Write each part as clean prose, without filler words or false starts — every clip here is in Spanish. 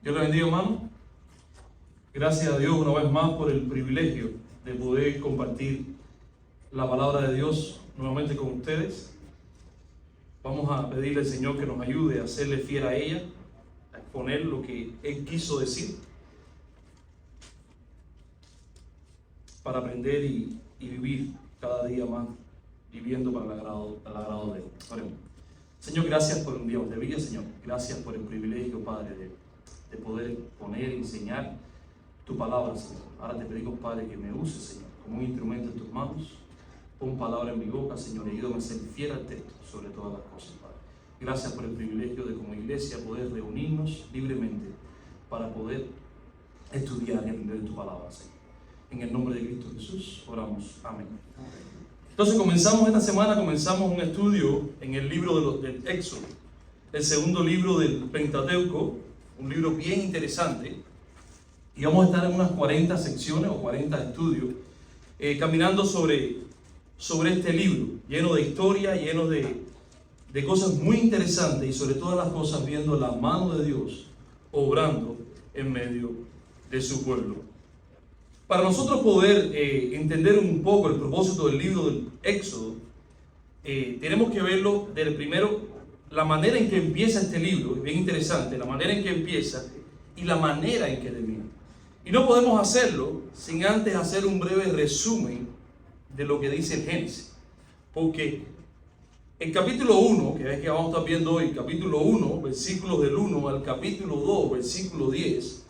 Dios le bendiga, hermano. Gracias a Dios una vez más por el privilegio de poder compartir la palabra de Dios nuevamente con ustedes. Vamos a pedirle al Señor que nos ayude a serle fiel a ella, a exponer lo que Él quiso decir, para aprender y vivir cada día más, viviendo para el agrado de Él. Oremos. Señor, gracias por un día de vida, Señor. Gracias por el privilegio, Padre, de poder poner y enseñar tu palabra, Señor. Ahora te pedimos, Padre, que me uses, Señor, como un instrumento en tus manos. Pon palabra en mi boca, Señor, y ayúdame a ser fiel al texto sobre todas las cosas, Padre. Gracias por el privilegio de como iglesia poder reunirnos libremente para poder estudiar y aprender tu palabra, Señor. En el nombre de Cristo Jesús oramos. Amén. Entonces comenzamos un estudio en el libro del Éxodo, el segundo libro del Pentateuco, un libro bien interesante, y vamos a estar en unas 40 secciones o 40 estudios caminando sobre este libro, lleno de historia, lleno de cosas muy interesantes y sobre todas las cosas viendo la mano de Dios obrando en medio de su pueblo. Para nosotros poder entender un poco el propósito del libro del Éxodo, tenemos que verlo desde primero, la manera en que empieza este libro, es bien interesante, la manera en que empieza y la manera en que termina. Y no podemos hacerlo sin antes hacer un breve resumen de lo que dice el Génesis. Porque el capítulo 1, que es que vamos a estar viendo hoy, capítulo 1, versículos del 1 al capítulo 2, versículo 10,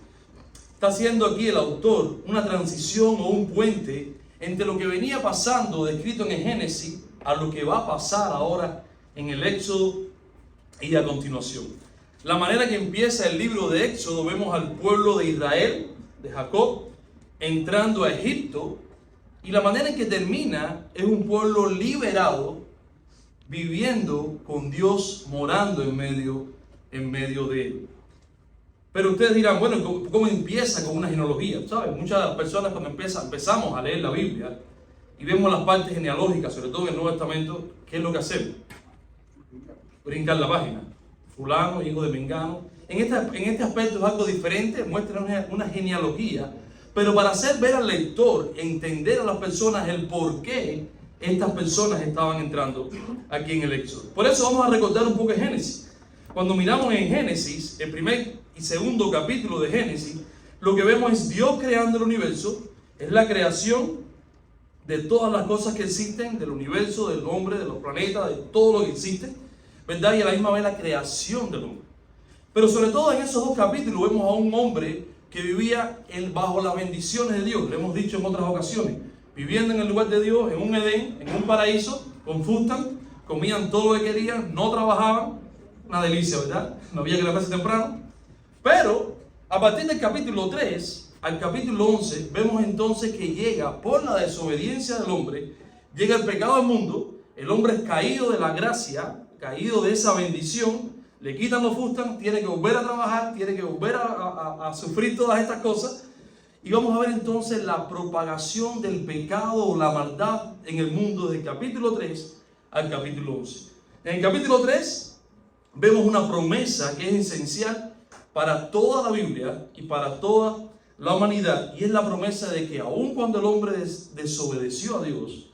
está haciendo aquí el autor una transición o un puente entre lo que venía pasando descrito en el Génesis a lo que va a pasar ahora en el Éxodo y a continuación. La manera que empieza el libro de Éxodo, vemos al pueblo de Israel, de Jacob, entrando a Egipto, y la manera en que termina es un pueblo liberado, viviendo con Dios, morando en medio de él. Pero ustedes dirán, bueno, ¿cómo empieza con una genealogía? ¿Saben? Muchas personas cuando empezamos a leer la Biblia y vemos las partes genealógicas, sobre todo en el Nuevo Testamento, ¿qué es lo que hacemos? Brincar la página. Fulano, hijo de Mengano. En este aspecto es algo diferente, muestra una genealogía, pero para hacer ver al lector, entender a las personas el por qué estas personas estaban entrando aquí en el Éxodo. Por eso vamos a recordar un poco de Génesis. Cuando miramos en Génesis, el primer y segundo capítulo de Génesis, lo que vemos es Dios creando el universo, es la creación de todas las cosas que existen, del universo, del hombre, de los planetas, de todo lo que existe, ¿verdad? Y a la misma vez la creación del hombre. Pero sobre todo en esos dos capítulos vemos a un hombre que vivía bajo las bendiciones de Dios, lo hemos dicho en otras ocasiones, viviendo en el lugar de Dios, en un Edén, en un paraíso, con fustan, comían todo lo que querían, no trabajaban, una delicia, ¿verdad? No había que levantarse temprano. Pero a partir del capítulo 3 al capítulo 11, vemos entonces que llega por la desobediencia del hombre, llega el pecado al mundo, el hombre es caído de la gracia, caído de esa bendición, le quitan los fustan, tiene que volver a trabajar, tiene que volver a sufrir todas estas cosas. Y vamos a ver entonces la propagación del pecado o la maldad en el mundo desde el capítulo 3 al capítulo 11. En el capítulo 3 vemos una promesa que es esencial para toda la Biblia y para toda la humanidad, y es la promesa de que aun cuando el hombre desobedeció a Dios,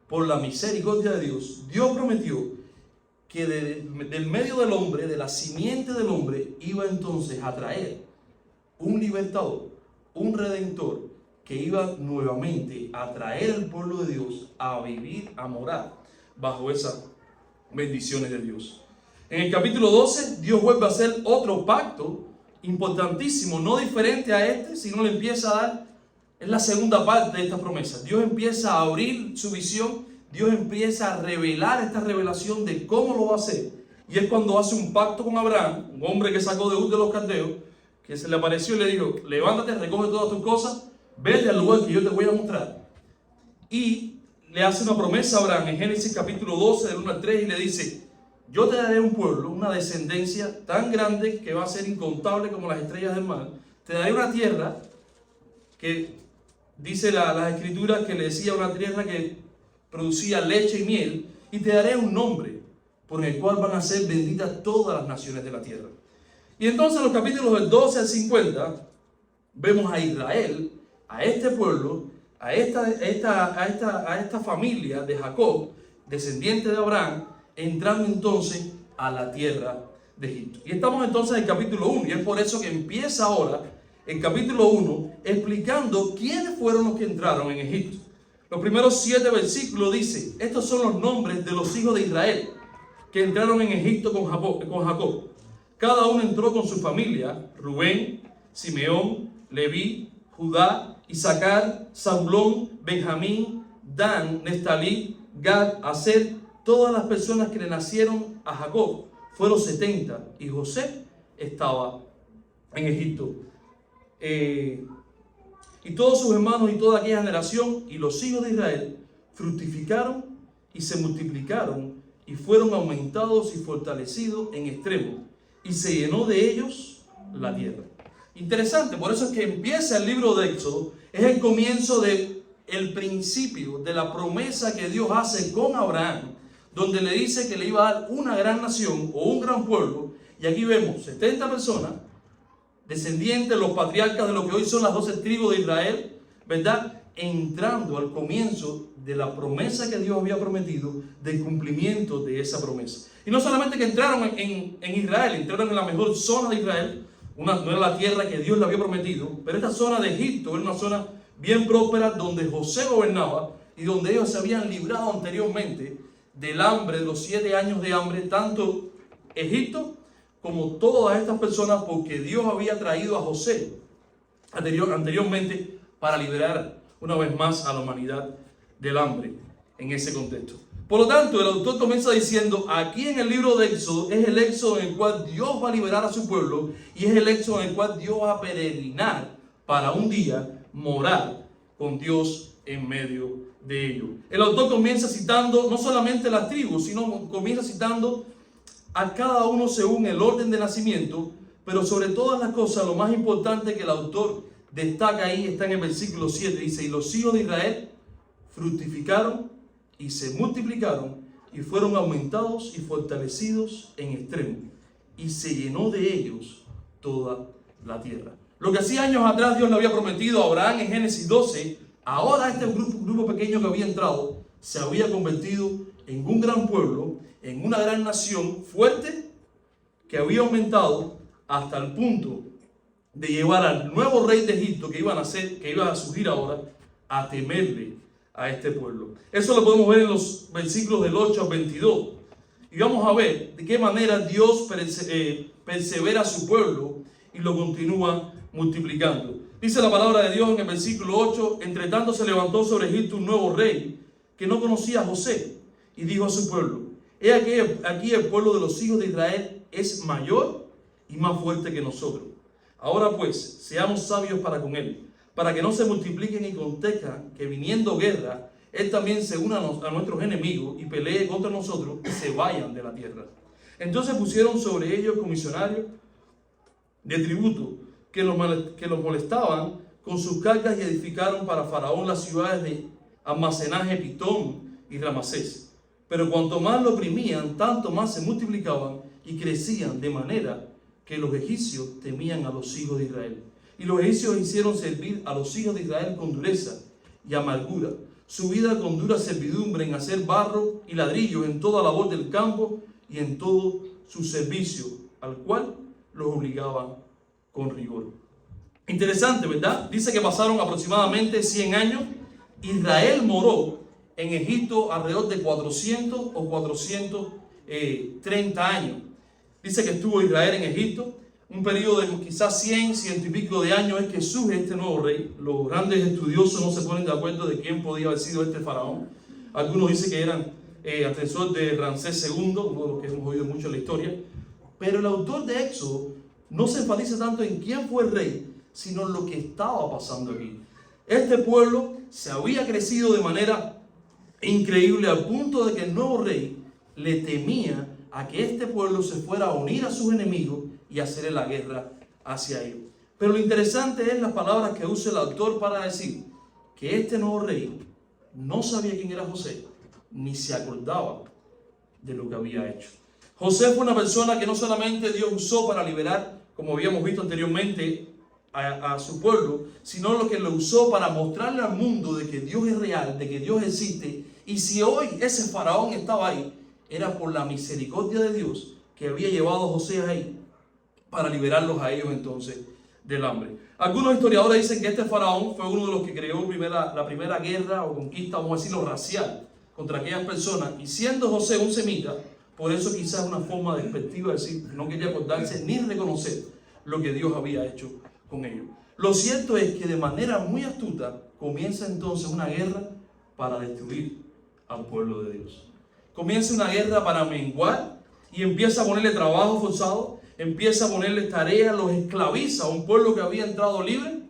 por la misericordia de Dios, Dios prometió que del medio del hombre, de la simiente del hombre, iba entonces a traer un libertador, un redentor, que iba nuevamente a traer al pueblo de Dios a vivir, a morar bajo esas bendiciones de Dios. En el capítulo 12, Dios vuelve a hacer otro pacto importantísimo, no diferente a este, sino le empieza a dar, es la segunda parte de esta promesa. Dios empieza a abrir su visión, Dios empieza a revelar esta revelación de cómo lo va a hacer. Y es cuando hace un pacto con Abraham, un hombre que sacó de Ur de los Caldeos, que se le apareció y le dijo, levántate, recoge todas tus cosas, vete al lugar que yo te voy a mostrar. Y le hace una promesa a Abraham en Génesis capítulo 12, del 1 al 3, y le dice, yo te daré un pueblo, una descendencia tan grande que va a ser incontable como las estrellas del mar. Te daré una tierra que, dice las escrituras, que le decía una tierra que producía leche y miel, y te daré un nombre por el cual van a ser benditas todas las naciones de la tierra. Y entonces en los capítulos del 12 al 50 vemos a Israel, a este pueblo, a esta familia de Jacob, descendiente de Abraham, entrando entonces a la tierra de Egipto. Y estamos entonces en el capítulo 1, y es por eso que empieza ahora el capítulo 1 explicando quiénes fueron los que entraron en Egipto. Los primeros 7 versículos dice: estos son los nombres de los hijos de Israel que entraron en Egipto con Jacob. Cada uno entró con su familia: Rubén, Simeón, Leví, Judá, Isaacar, Zabulón, Benjamín, Dan, Neftalí, Gad, Aser. Todas las personas que le nacieron a Jacob fueron 70, y José estaba en Egipto. Y todos sus hermanos y toda aquella generación y los hijos de Israel fructificaron y se multiplicaron y fueron aumentados y fortalecidos en extremo, y se llenó de ellos la tierra. Interesante, por eso es que empieza el libro de Éxodo, es el comienzo del principio de la promesa que Dios hace con Abraham, donde le dice que le iba a dar una gran nación o un gran pueblo, y aquí vemos 70 personas, descendientes, los patriarcas de lo que hoy son las 12 tribus de Israel, ¿verdad? Entrando al comienzo de la promesa que Dios había prometido, del cumplimiento de esa promesa. Y no solamente que entraron en Israel, entraron en la mejor zona de Israel, no era la tierra que Dios le había prometido, pero esta zona de Egipto era una zona bien próspera donde José gobernaba y donde ellos se habían librado anteriormente del hambre, de los 7 años de hambre, tanto Egipto como todas estas personas, porque Dios había traído a José anteriormente para liberar una vez más a la humanidad del hambre en ese contexto. Por lo tanto, el autor comienza diciendo: aquí en el libro de Éxodo es el éxodo en el cual Dios va a liberar a su pueblo, y es el éxodo en el cual Dios va a peregrinar para un día morar con Dios en medio de ellos. El autor comienza citando no solamente las tribus, sino comienza citando a cada uno según el orden de nacimiento, pero sobre todas las cosas, lo más importante que el autor destaca ahí está en el versículo 7, dice: y los hijos de Israel fructificaron y se multiplicaron y fueron aumentados y fortalecidos en extremo, y se llenó de ellos toda la tierra. Lo que hacía años atrás Dios le había prometido a Abraham en Génesis 12, ahora este grupo pequeño que había entrado se había convertido en un gran pueblo, en una gran nación fuerte, que había aumentado hasta el punto de llevar al nuevo rey de Egipto que iba a surgir ahora, a temerle a este pueblo. Eso lo podemos ver en los versículos del 8 al 22. Y vamos a ver de qué manera Dios persevera a su pueblo y lo continúa multiplicando. Dice la palabra de Dios en el versículo 8: entre tanto se levantó sobre Egipto un nuevo rey que no conocía a José, y dijo a su pueblo: he aquí el pueblo de los hijos de Israel es mayor y más fuerte que nosotros. Ahora pues, seamos sabios para con él, para que no se multipliquen y acontezca que viniendo guerra, él también se una a nuestros enemigos y pelee contra nosotros y se vayan de la tierra. Entonces pusieron sobre ellos comisionarios de tributo que los molestaban con sus cargas, y edificaron para Faraón las ciudades de almacenaje Pitón y Ramasés. Pero cuanto más lo oprimían, tanto más se multiplicaban y crecían, de manera que los egipcios temían a los hijos de Israel. Y los egipcios hicieron servir a los hijos de Israel con dureza y amargura, su vida con dura servidumbre en hacer barro y ladrillo en toda labor del campo y en todo su servicio, al cual los obligaban con rigor. Interesante, ¿verdad? Dice que pasaron aproximadamente 100 años. Israel moró en Egipto alrededor de 400 o 430 años. Dice que estuvo Israel en Egipto un periodo de quizás 100 y pico de años. Es que surge este nuevo rey. Los grandes estudiosos no se ponen de acuerdo de quién podía haber sido este faraón. Algunos dicen que eran antecesor de Ramsés II, uno de los que hemos oído mucho en la historia. Pero el autor de Éxodo no se enfatiza tanto en quién fue el rey, sino en lo que estaba pasando aquí. Este pueblo se había crecido de manera increíble, al punto de que el nuevo rey le temía a que este pueblo se fuera a unir a sus enemigos y hacerle la guerra hacia ellos. Pero lo interesante es las palabras que usa el autor para decir que este nuevo rey no sabía quién era José, ni se acordaba de lo que había hecho. José fue una persona que no solamente Dios usó para liberar como habíamos visto anteriormente, a su pueblo, sino lo que lo usó para mostrarle al mundo de que Dios es real, de que Dios existe. Y si hoy ese faraón estaba ahí, era por la misericordia de Dios que había llevado a José ahí para liberarlos a ellos entonces del hambre. Algunos historiadores dicen que este faraón fue uno de los que creó la primera guerra o conquista, vamos a decirlo, racial contra aquellas personas. Y siendo José un semita, por eso quizás una forma despectiva de decir, no quería acordarse ni reconocer lo que Dios había hecho con ellos. Lo cierto es que de manera muy astuta comienza entonces una guerra para destruir al pueblo de Dios. Comienza una guerra para menguar y empieza a ponerle trabajo forzado, empieza a ponerle tareas, los esclaviza a un pueblo que había entrado libre,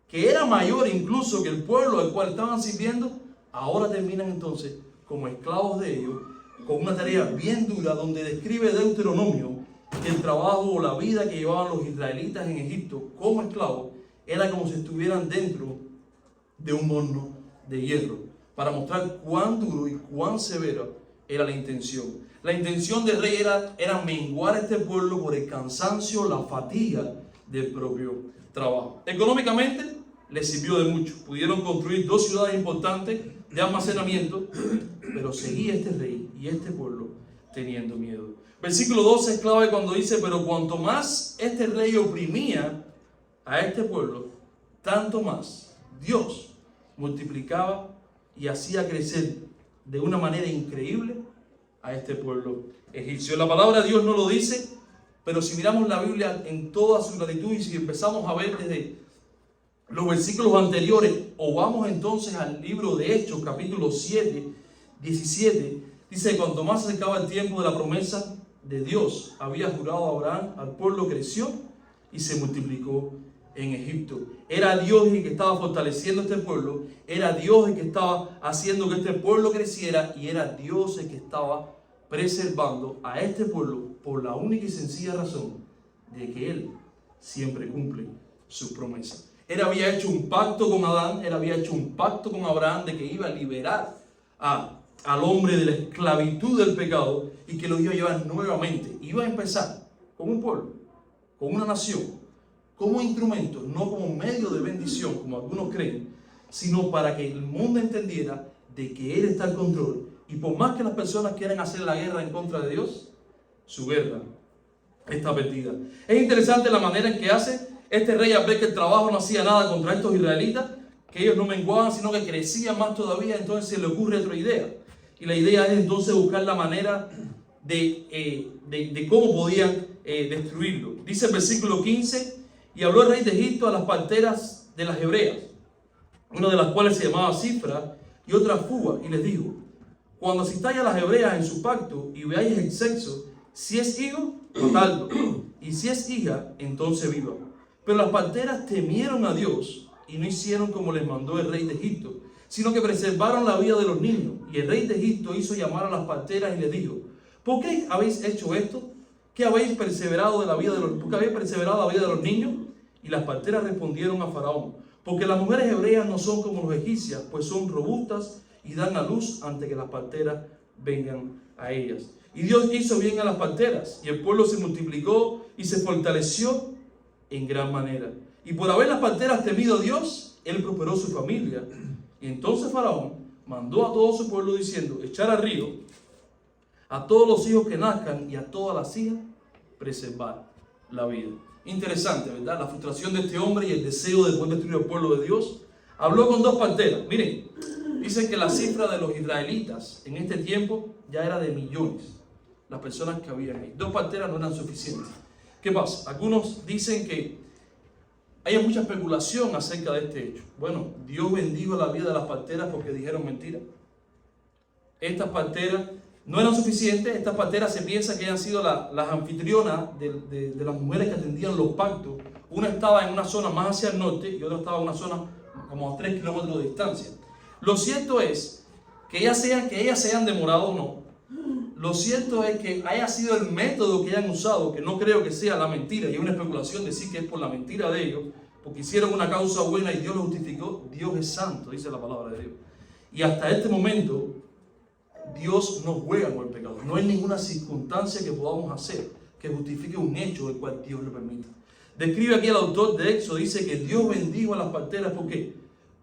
que era mayor incluso que el pueblo al cual estaban sirviendo. Ahora terminan entonces como esclavos de ellos, con una tarea bien dura, donde describe Deuteronomio que el trabajo o la vida que llevaban los israelitas en Egipto como esclavos era como si estuvieran dentro de un horno de hierro, para mostrar cuán duro y cuán severa era la intención. La intención del rey era menguar a este pueblo por el cansancio, la fatiga del propio trabajo. Económicamente les sirvió de mucho. Pudieron construir 2 ciudades importantes de almacenamiento, pero seguía este rey y este pueblo teniendo miedo. Versículo 12 es clave cuando dice, pero cuanto más este rey oprimía a este pueblo, tanto más Dios multiplicaba y hacía crecer de una manera increíble a este pueblo egipcio. La palabra de Dios no lo dice, pero si miramos la Biblia en toda su gratitud y si empezamos a ver desde los versículos anteriores o vamos entonces al libro de Hechos, capítulo 7, 17, dice que cuanto más se acercaba el tiempo de la promesa de Dios, había jurado a Abraham, al pueblo creció y se multiplicó en Egipto. Era Dios el que estaba fortaleciendo este pueblo, era Dios el que estaba haciendo que este pueblo creciera y era Dios el que estaba preservando a este pueblo por la única y sencilla razón de que Él siempre cumple sus promesas. Él había hecho un pacto con Adán, Él había hecho un pacto con Abraham de que iba a liberar al hombre de la esclavitud del pecado y que lo iba a llevar nuevamente. Iba a empezar con un pueblo, con una nación, como instrumento, no como medio de bendición, como algunos creen, sino para que el mundo entendiera de que Él está al control. Y por más que las personas quieran hacer la guerra en contra de Dios, su guerra está perdida. Es interesante la manera en que hace este rey al ver que el trabajo no hacía nada contra estos israelitas, que ellos no menguaban, sino que crecían más todavía. Entonces se le ocurre otra idea. Y la idea es entonces buscar la manera de cómo podían destruirlo. Dice el versículo 15, y habló el rey de Egipto a las parteras de las hebreas, una de las cuales se llamaba Cifra y otra Fuga, y les dijo, cuando asistáis a las hebreas en su pacto y veáis el sexo, si es hijo, matadlo, y si es hija, entonces viva. Pero las parteras temieron a Dios y no hicieron como les mandó el rey de Egipto, sino que preservaron la vida de los niños. Y el rey de Egipto hizo llamar a las parteras y les dijo, ¿por qué habéis hecho esto? ¿Qué habéis perseverado de la vida de los, ¿por qué habéis perseverado la vida de los niños? Y las parteras respondieron a Faraón, porque las mujeres hebreas no son como los egipcias, pues son robustas y dan a luz antes que las parteras vengan a ellas. Y Dios hizo bien a las parteras, y el pueblo se multiplicó y se fortaleció en gran manera. Y por haber las parteras temido a Dios, Él prosperó su familia. Y entonces Faraón mandó a todo su pueblo diciendo, echar al río a todos los hijos que nazcan y a todas las hijas preservar la vida. Interesante, ¿verdad? La frustración de este hombre y el deseo de poder destruir al pueblo de Dios. Habló con 2 parteras. Miren, dicen que la cifra de los israelitas en este tiempo ya era de millones. Las personas que habían ahí. 2 parteras no eran suficientes. ¿Qué pasa? Algunos dicen que hay mucha especulación acerca de este hecho. Bueno, Dios bendijo la vida de las parteras porque dijeron mentira. Estas parteras no eran suficientes. Estas parteras se piensa que hayan sido las anfitrionas de las mujeres que atendían los pactos. Una estaba en una zona más hacia el norte y otra estaba en una zona como a 3 kilómetros de distancia. Lo cierto es que ellas se hayan demorado o no. Lo cierto es que haya sido el método que hayan usado, que no creo que sea la mentira, y es una especulación decir que es por la mentira de ellos, porque hicieron una causa buena y Dios lo justificó. Dios es santo, dice la palabra de Dios. Y hasta este momento, Dios no juega con el pecado. No hay ninguna circunstancia que podamos hacer que justifique un hecho del cual Dios lo permita. Describe aquí el autor de Éxodo, dice que Dios bendijo a las parteras. ¿Por qué?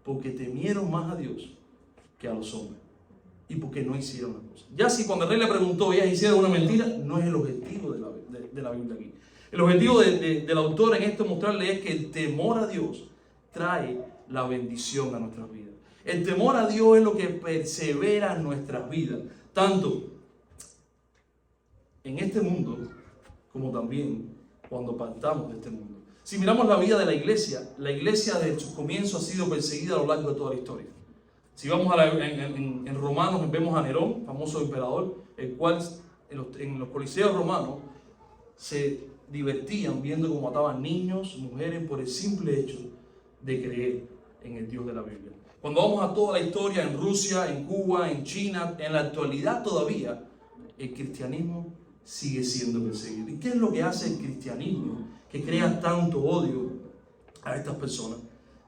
Porque temieron más a Dios que a los hombres y porque no hicieron las cosas. Ya si cuando el rey le preguntó, ellas hicieron una mentira, no es el objetivo de la Biblia aquí. El objetivo del autor en esto mostrarle es que el temor a Dios trae la bendición a nuestras vidas. El temor a Dios es lo que persevera en nuestras vidas, tanto en este mundo como también cuando partamos de este mundo. Si miramos la vida de la iglesia desde sus comienzos ha sido perseguida a lo largo de toda la historia. Si vamos en Romanos, vemos a Nerón, famoso emperador, el cual en los coliseos romanos se divertían viendo cómo mataban niños, mujeres, por el simple hecho de creer en el Dios de la Biblia. Cuando vamos a toda la historia, en Rusia, en Cuba, en China, en la actualidad todavía, el cristianismo sigue siendo perseguido. ¿Y qué es lo que hace el cristianismo que crea tanto odio a estas personas?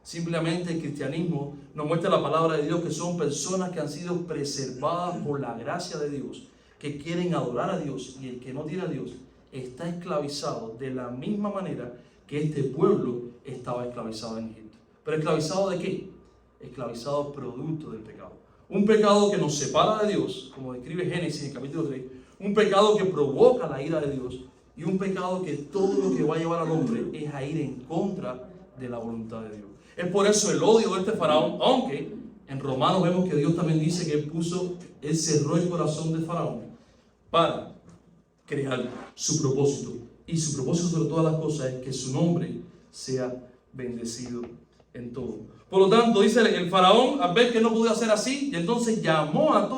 Simplemente el cristianismo nos muestra la palabra de Dios que son personas que han sido preservadas por la gracia de Dios, que quieren adorar a Dios, y el que no tiene a Dios está esclavizado de la misma manera que este pueblo estaba esclavizado en Egipto. ¿Pero esclavizado de qué? Esclavizado producto del pecado. Un pecado que nos separa de Dios, como describe Génesis en el capítulo 3, un pecado que provoca la ira de Dios y un pecado que todo lo que va a llevar al hombre es a ir en contra de la voluntad de Dios. Es por eso el odio de este faraón, aunque en Romanos vemos que Dios también dice que él cerró el corazón de faraón para crear su propósito. Y su propósito sobre todas las cosas es que su nombre sea bendecido en todo. Por lo tanto, dice el faraón, al ver que no podía hacer así, y entonces llamó a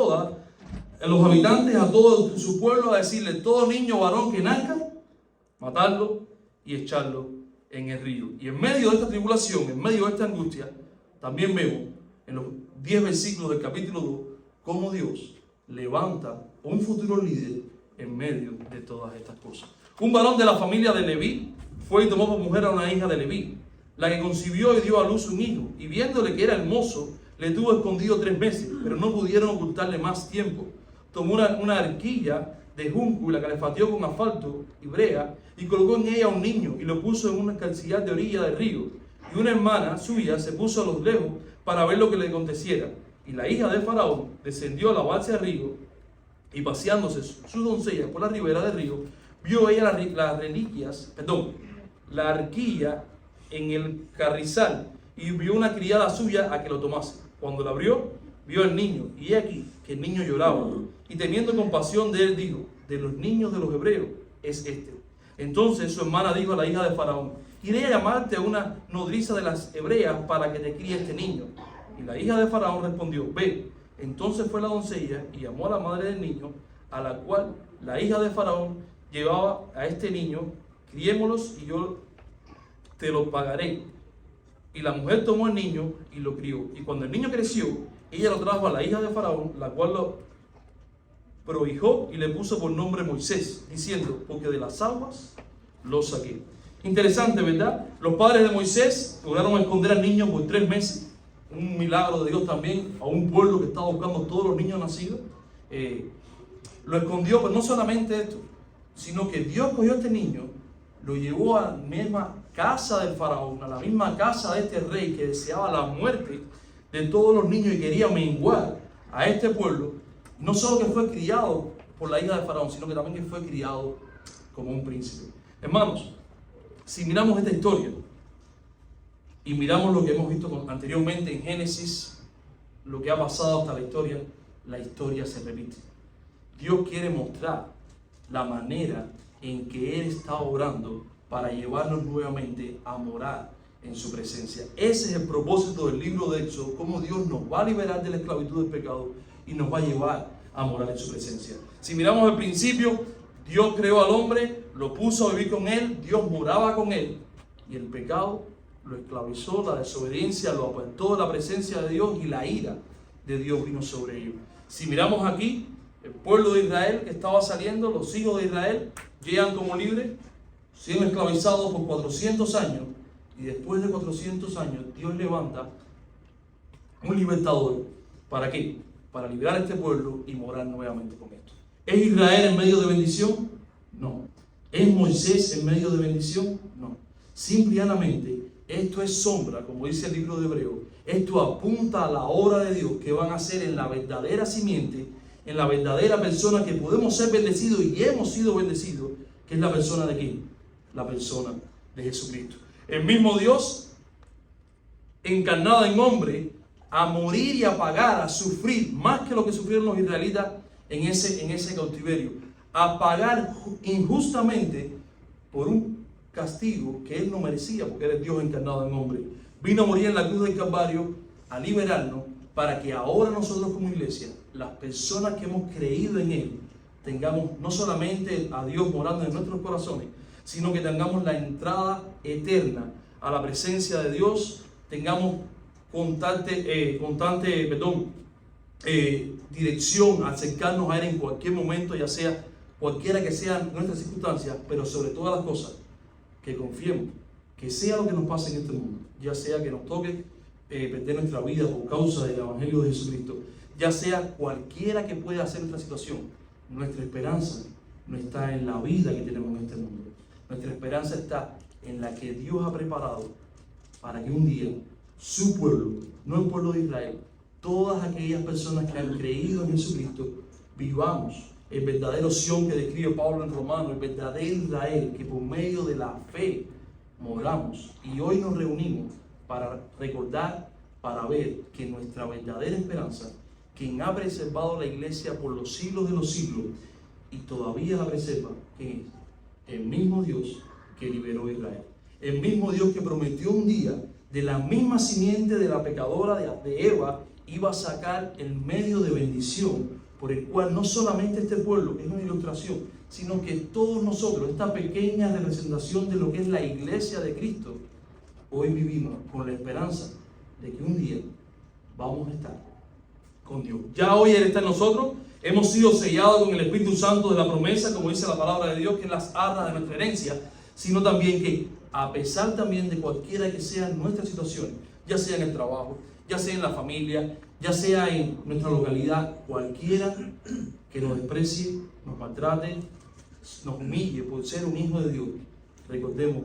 los habitantes, a todo su pueblo, a decirle: todo niño varón que nazca, matarlo y echarlo en el río. Y en medio de esta tribulación, en medio de esta angustia, también vemos en los 10 versículos del capítulo 2 cómo Dios levanta un futuro líder en medio de todas estas cosas. Un varón de la familia de Leví fue y tomó por mujer a una hija de Leví, la que concibió y dio a luz un hijo, y viéndole que era hermoso, le tuvo escondido 3 meses, pero no pudieron ocultarle más tiempo. Tomó una arquilla de junco y la calefateó con asfalto y brea, y colocó en ella un niño, y lo puso en una escarcillar de orilla del río. Y una hermana suya se puso a los lejos para ver lo que le aconteciera. Y la hija de Faraón descendió a lavarse al río, y paseándose su doncella por la ribera del río, vio ella la arquilla en el carrizal, y vio una criada suya a que lo tomase. Cuando la abrió, vio al niño, y he aquí que el niño lloraba. Y teniendo compasión de él, dijo: de los niños de los hebreos es este. Entonces su hermana dijo a la hija de Faraón: iré a llamarte a una nodriza de las hebreas para que te críe este niño. Y la hija de Faraón respondió: ve. Entonces fue la doncella y llamó a la madre del niño, a la cual la hija de Faraón llevaba a este niño: criémoslos y yo te lo pagaré. Y la mujer tomó al niño y lo crió. Y cuando el niño creció, ella lo trajo a la hija de Faraón, la cual lo prohijó y le puso por nombre Moisés, diciendo: porque de las aguas lo saqué. Interesante, ¿verdad? Los padres de Moisés lograron esconder al niño por 3 meses. Un milagro de Dios también a un pueblo que estaba buscando todos los niños nacidos. Lo escondió, pero no solamente esto, sino que Dios cogió a este niño, lo llevó a la misma casa del faraón, a la misma casa de este rey que deseaba la muerte de todos los niños y quería menguar a este pueblo. No solo que fue criado por la hija de faraón, sino que también que fue criado como un príncipe. Hermanos, si miramos esta historia y miramos lo que hemos visto anteriormente en Génesis, lo que ha pasado hasta la historia se repite. Dios quiere mostrar la manera en que Él está obrando para llevarnos nuevamente a morar en su presencia. Ese es el propósito del libro de Éxodo, cómo Dios nos va a liberar de la esclavitud del pecado y nos va a llevar a morar en su presencia. Si miramos al principio, Dios creó al hombre, lo puso a vivir con Él, Dios moraba con Él, y el pecado lo esclavizó, la desobediencia lo apartó de la presencia de Dios y la ira de Dios vino sobre ellos. Si miramos aquí, el pueblo de Israel que estaba saliendo, los hijos de Israel llegan como libres, siguen esclavizados por 400 años, y después de 400 años Dios levanta un libertador. ¿Para qué? Para liberar a este pueblo y morar nuevamente con esto. ¿Es Israel en medio de bendición? No. ¿Es Moisés en medio de bendición? No. Simple y llanamente, esto es sombra, como dice el libro de Hebreos. Esto apunta a la obra de Dios que van a ser en la verdadera simiente, en la verdadera persona que podemos ser bendecidos y hemos sido bendecidos, que es la persona de ¿quién? La persona de Jesucristo. El mismo Dios, encarnado en hombre, a morir y a pagar, a sufrir más que lo que sufrieron los israelitas en ese cautiverio, a pagar injustamente por un castigo que él no merecía, porque era el Dios encarnado en hombre. Vino a morir en la cruz del Calvario a liberarnos para que ahora nosotros como iglesia, las personas que hemos creído en él, tengamos no solamente a Dios morando en nuestros corazones, sino que tengamos la entrada eterna a la presencia de Dios, tengamos constante dirección, acercarnos a él en cualquier momento, ya sea cualquiera que sean nuestras circunstancias, pero sobre todas las cosas, que confiemos, que sea lo que nos pase en este mundo, ya sea que nos toque perder nuestra vida por causa del Evangelio de Jesucristo, ya sea cualquiera que pueda ser nuestra situación, nuestra esperanza no está en la vida que tenemos en este mundo. Nuestra esperanza está en la que Dios ha preparado para que un día su pueblo, no el pueblo de Israel, todas aquellas personas que han creído en Jesucristo, vivamos el verdadero Sión que describe Pablo en Romanos, el verdadero Israel, que por medio de la fe moramos. Y hoy nos reunimos para recordar, para ver que nuestra verdadera esperanza, quien ha preservado la iglesia por los siglos de los siglos y todavía la preserva, ¿quién es? El mismo Dios que liberó a Israel. El mismo Dios que prometió un día de la misma simiente de la pecadora de Eva iba a sacar el medio de bendición por el cual no solamente este pueblo es una ilustración, sino que todos nosotros, esta pequeña representación de lo que es la iglesia de Cristo, hoy vivimos con la esperanza de que un día vamos a estar con Dios. Ya hoy Él está en nosotros, hemos sido sellados con el Espíritu Santo de la promesa, como dice la palabra de Dios, que es las arras de nuestra herencia, sino también que a pesar también de cualquiera que sean nuestras situaciones, ya sea en el trabajo, ya sea en la familia, ya sea en nuestra localidad, cualquiera que nos desprecie, nos maltrate, nos humille por ser un hijo de Dios, recordemos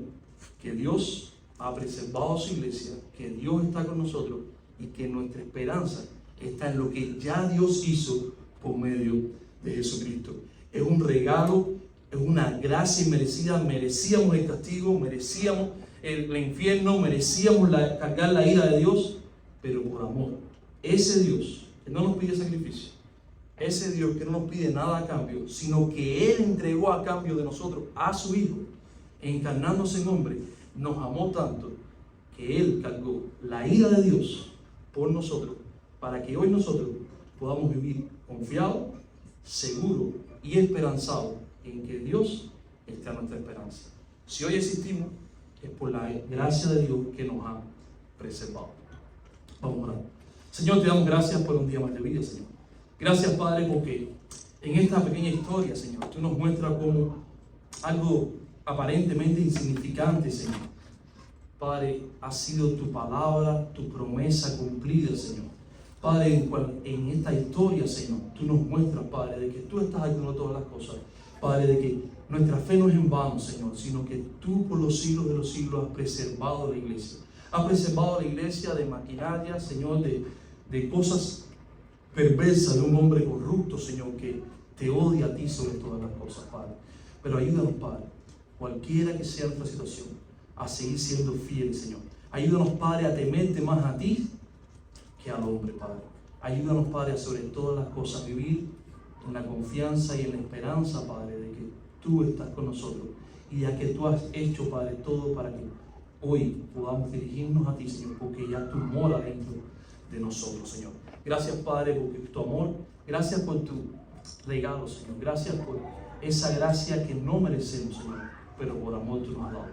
que Dios ha preservado su iglesia, que Dios está con nosotros y que nuestra esperanza está en lo que ya Dios hizo por medio de Jesucristo. Es un regalo, es una gracia inmerecida. Merecíamos el castigo, merecíamos el infierno, merecíamos cargar la ira de Dios, pero por amor. Ese Dios que no nos pide sacrificio, ese Dios que no nos pide nada a cambio, sino que Él entregó a cambio de nosotros a su Hijo, encarnándose en hombre, nos amó tanto que Él cargó la ira de Dios por nosotros, para que hoy nosotros podamos vivir confiados, seguros y esperanzados en que Dios está nuestra esperanza. Si hoy existimos, es por la gracia de Dios que nos ha preservado. Vamos a orar. Señor, te damos gracias por un día más de vida, Señor. Gracias, Padre, porque en esta pequeña historia, Señor, tú nos muestras como algo aparentemente insignificante, Señor. Padre, ha sido tu palabra, tu promesa cumplida, Señor. Padre, en esta historia, Señor, tú nos muestras, Padre, de que tú estás haciendo todas las cosas. Padre, de que nuestra fe no es en vano, Señor, sino que tú por los siglos de los siglos has preservado la iglesia. Has preservado la iglesia de maquinaria, Señor, de cosas perversas, de un hombre corrupto, Señor, que te odia a ti sobre todas las cosas, Padre. Pero ayúdanos, Padre, cualquiera que sea nuestra situación, a seguir siendo fieles, Señor. Ayúdanos, Padre, a temerte más a ti que al hombre, Padre. Ayúdanos, Padre, a sobre todas las cosas vivir en la confianza y en la esperanza, Padre, de que tú estás con nosotros y ya que tú has hecho, Padre, todo para que hoy podamos dirigirnos a ti, Señor, porque ya tú moras dentro de nosotros, Señor. Gracias, Padre, por tu amor. Gracias por tu regalo, Señor. Gracias por esa gracia que no merecemos, Señor, pero por amor tú nos has dado.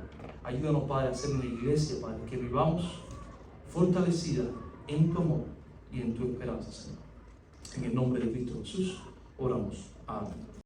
Ayúdanos, Padre, a ser una iglesia, Padre, que vivamos fortalecida en tu amor y en tu esperanza, Señor. En el nombre de Cristo Jesús, oramos. Amén.